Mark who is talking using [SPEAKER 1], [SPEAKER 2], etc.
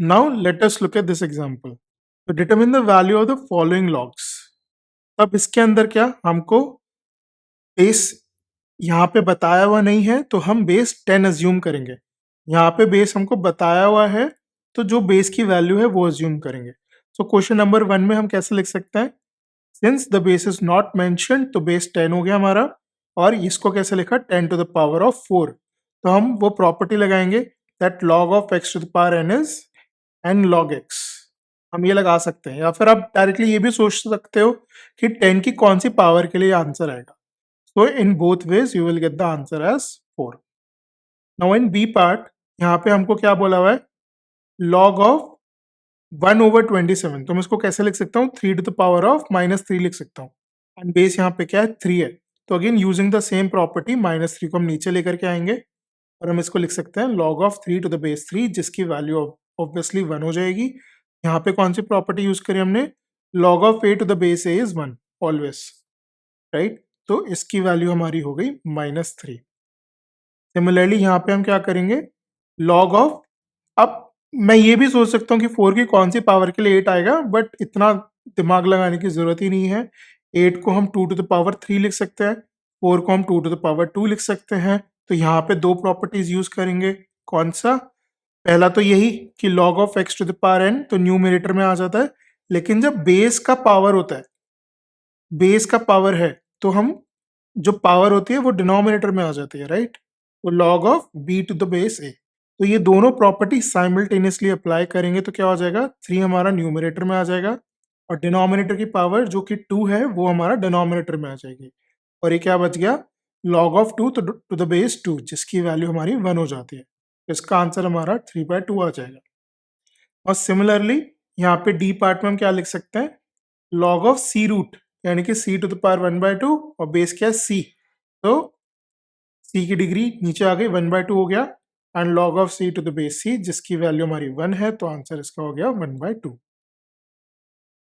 [SPEAKER 1] Now let us look at this example. So determine the value of the following logs. अब इसके अंदर क्या हमको बेस यहाँ पे बताया हुआ नहीं है तो हम बेस 10 अज्यूम करेंगे। यहाँ पे बेस हमको बताया हुआ है तो जो बेस की वैल्यू है वो अज्यूम करेंगे। सो क्वेश्चन नंबर 1 में हम कैसे लिख सकते हैं, since the base is not mentioned तो बेस 10 हो गया हमारा, और इसको कैसे लिखा 10 टू द पावर ऑफ 4। तो हम वो प्रॉपर्टी लगाएंगे that log of x to the power n is n log x। हम ये लगा सकते हैं, या फिर आप डायरेक्टली ये भी सोच सकते हो कि 10 की कौन सी पावर के लिए आंसर आएगा। So in both ways you will get the answer as 4। Now in B part, यहाँ पे हमको क्या बोला हुआ है, log ऑफ 1/27। तो मैं इसको कैसे लिख सकता हूँ, 3 टू द पावर ऑफ -3 लिख सकता हूँ। एंड बेस यहाँ पे क्या है 3 है। तो again using the same property -3 को हम नीचे लेकर के आएंगे और हम इसको लिख सकते हैं log of 3 to the base 3, जिसकी वैल्यू ऑब्वियसली 1 हो जाएगी। यहाँ पे कौन सी प्रॉपर्टी यूज करी हमने, log of a to the base a is 1 always, right. तो इसकी वैल्यू हमारी हो गई -3। सिमिलरली यहाँ पे हम क्या करेंगे, log ऑफ, अब मैं ये भी सोच सकता हूँ कि 4 की कौन सी पावर के लिए 8 आएगा, बट इतना दिमाग लगाने की जरूरत ही नहीं है। 8 को हम 2 टू द पावर 3 लिख सकते हैं, 4 को हम 2 टू द पावर 2 लिख सकते हैं। तो यहाँ पे दो प्रॉपर्टीज यूज करेंगे, कौन सा, पहला तो यही कि log of x to the power n तो न्यूमरेटर में आ जाता है, लेकिन जब बेस का पावर होता है, बेस का पावर है, तो हम जो पावर होती है वो डिनोमिनेटर में आ जाती है, राइट। तो log of b to the base a, तो ये दोनों प्रॉपर्टी साइमल्टेनियसली अप्लाई करेंगे तो क्या हो जाएगा, 3 हमारा न्यूमरेटर में आ जाएगा और डिनोमिनेटर की पावर जो कि 2 है वो हमारा डिनोमिनेटर में आ जाएगी। और ये क्या बच गया, log of 2 to the base 2, जिसकी वैल्यू हमारी 1 हो जाती है। तो इसका आंसर हमारा 3/2 आ जाएगा। और सिमिलरली यहाँ पे डी पार्ट में हम क्या लिख सकते हैं, log ऑफ c रूट, यानी कि c टू द पावर 1/2 और बेस क्या है c, तो c की डिग्री नीचे आ गई 1/2 हो गया, and log of c to the base c, जिसकी वैल्यू हमारी 1 है, तो आंसर इसका हो गया 1/2।